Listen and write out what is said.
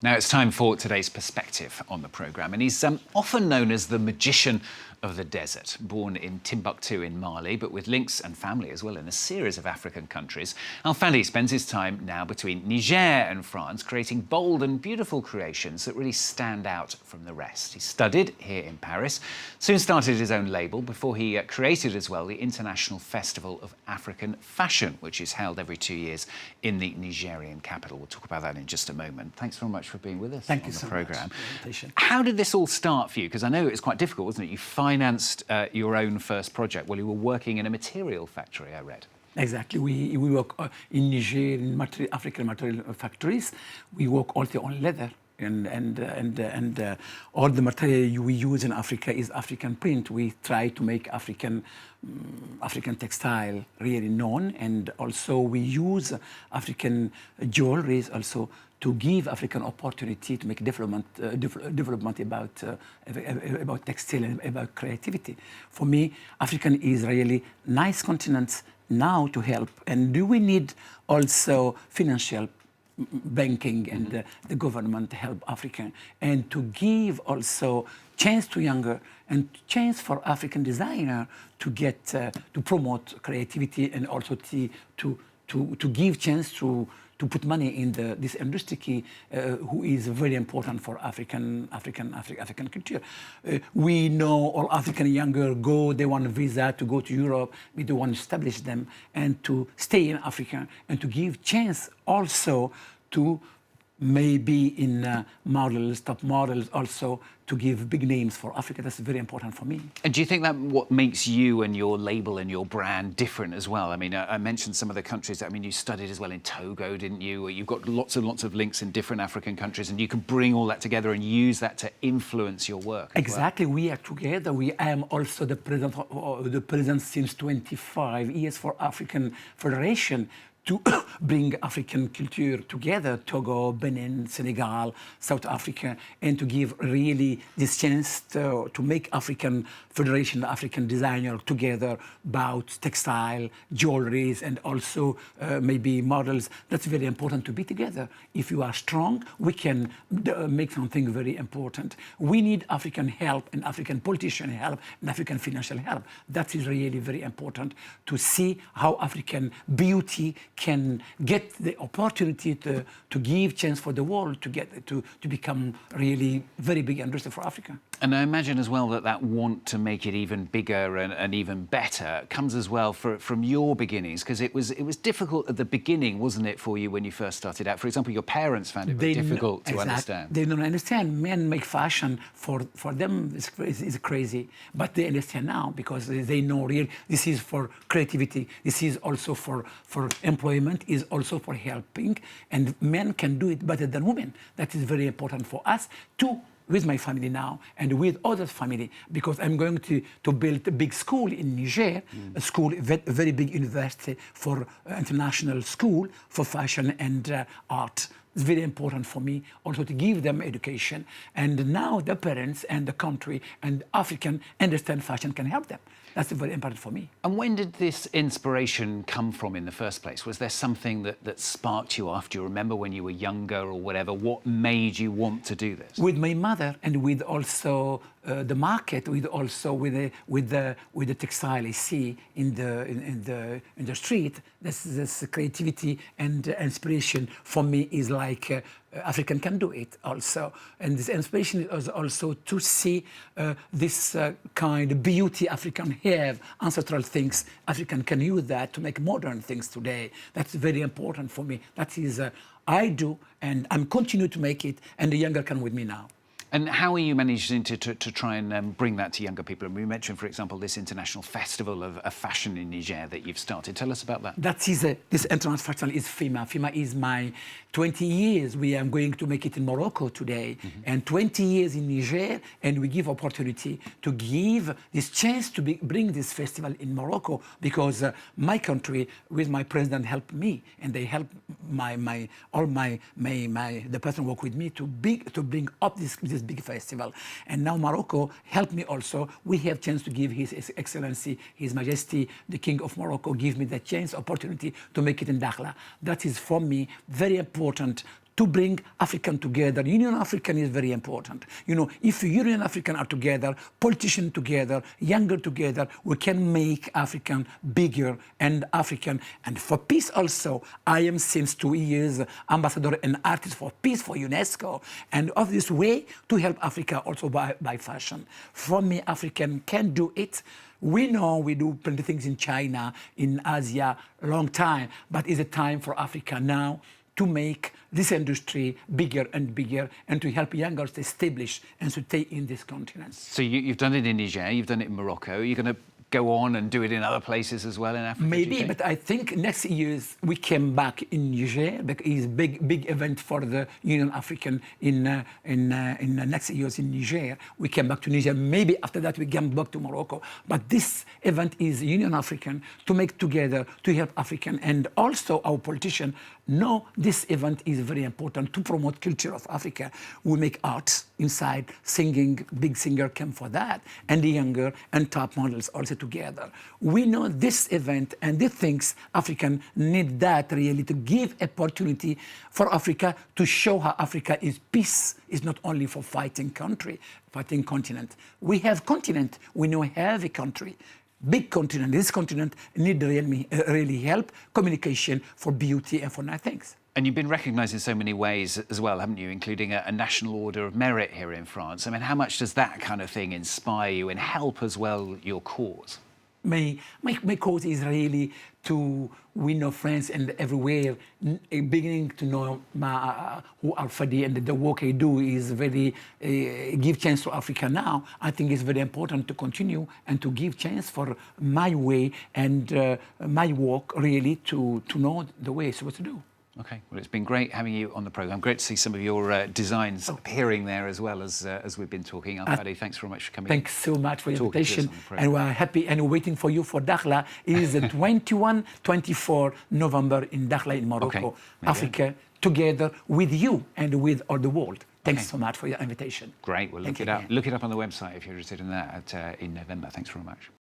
Now it's time for today's perspective on the programme, and he's often known as the magician of the desert. Born in Timbuktu in Mali, but with links and family as well in a series of African countries, Alphadi spends his time now between Niger and France, creating bold and beautiful creations that really stand out from the rest. He studied here in Paris, soon started his own label before he created as well the International Festival of African Fashion, which is held every 2 years in the Nigerian capital. We'll talk about that in just a moment. Thanks very much for being with us on the programme. How did this all start for you? Because I know it was quite difficult, wasn't it? You financed your own first project while you were working in a material factory, I read. Exactly. We work in Niger, in African material factories. We work also on leather. And all the material we use in Africa is African print. We try to make African textile really known, and also we use African jewelries also to give African opportunity to make development about textile and about creativity. For me, African is really nice continent now to help, and do we need also financial banking and the government to help Africa, and to give also chance to younger and chance for African designer to get to promote creativity, and also to give chance to put money in this industry, who is very important for African culture. We know all African younger they want a visa to go to Europe. We don't want to establish them and to stay in Africa, and to give chance also to maybe in models, top models, also to give big names for Africa. That's very important for me. And do you think that what makes you and your label and your brand different as well? I mean, I mentioned some of the countries. I mean, you studied as well in Togo, didn't you? You've got lots of links in different African countries, and you can bring all that together and use that to influence your work. Exactly. Well, we are together. I am also the president since 25 years for African Federation, to bring African culture together, Togo, Benin, Senegal, South Africa, and to give really this chance to make African Federation, African designer together about textile, jewelries, and also maybe models. That's very important to be together. If you are strong, we can make something very important. We need African help, and African politician help, and African financial help. That is really very important to see how African beauty can get the opportunity to give chance for the world to become really very big industry for Africa. And I imagine as well that want to make it even bigger and even better comes as well from your beginnings, because it was difficult at the beginning, wasn't it, for you when you first started out? For example, your parents found it very difficult to understand. They don't understand. Men make fashion for them is crazy, but they understand now, because they know really this is for creativity. This is also for employment, is also for helping, and men can do it better than women. That is very important for us too, with my family now and with other family, because I'm going to build a big school in Niger, a school, a very big university for international school for fashion and art. It's very important for me also to give them education, and now the parents and the country and African understand fashion can help them. That's very important for me. And when did this inspiration come from in the first place? Was there something that sparked you off? Do you remember when you were younger or whatever? What made you want to do this? With my mother, and with also the market, with the textile I see in the street. This creativity and inspiration for me is like African can do it also, and this inspiration is also to see this kind of beauty African have, ancestral things. African can use that to make modern things today. That's very important for me. That is I do, and I'm continue to make it, and the younger can with me now. And how are you managing to try and bring that to younger people? And we mentioned, for example, this international festival of fashion in Niger that you've started. Tell us about that. That is this international festival is FIMA. FIMA is my 20 years. We are going to make it in Morocco today, and 20 years in Niger, and we give opportunity to give this chance to bring this festival in Morocco, because my country with my president helped me, and they help the person who work with me to bring up this big festival. And now Morocco helped me also. We have chance to give His Excellency, His Majesty, the King of Morocco, give me the chance, opportunity to make it in Dakhla. That is for me very important to bring African together. Union African is very important. You know, if Union African are together, politicians together, younger together, we can make African bigger and African. And for peace also, I am since 2 years ambassador and artist for peace for UNESCO. And of this way to help Africa also by fashion. For me, African can do it. We know we do plenty of things in China, in Asia, long time, but it's a time for Africa now to make this industry bigger and bigger and to help youngers to establish and to stay in this continent. So you've done it in Niger, you've done it in Morocco. You're going to go on and do it in other places as well in Africa? Maybe, but I think next year we came back in Niger because it's a big event for the Union African in next years in Niger. We came back to Niger. Maybe after that we come back to Morocco. But this event is Union African to make together to help African, and also our politicians know this event is very important to promote culture of Africa. We make arts inside, singing, big singer came for that, and the younger and top models also together. We know this event and the things African need that really to give opportunity for Africa to show how Africa is peace, is not only for fighting country, fighting continent. We have continent, we know have a country. Big continent, this continent need really help, communication for beauty and for nice things. And you've been recognised in so many ways as well, haven't you, including a National Order of Merit here in France. I mean, how much does that kind of thing inspire you and help as well your cause? My cause is really to win friends and everywhere, beginning to know who Alphadi and the work I do is very give chance to Africa now. I think it's very important to continue and to give chance for my way and my work really to know the way it's supposed to do. Okay, well, it's been great having you on the programme. Great to see some of your designs appearing there as well as we've been talking. Alphadi, thanks very much for coming. Thanks so much for your invitation. And we're happy and waiting for you for Dakhla. It is the 21-24 November in Dakhla in Morocco. Africa together with you and with all the world. Thanks so much for your invitation. Great, well, look it up on the website if you're interested in that in November. Thanks very much.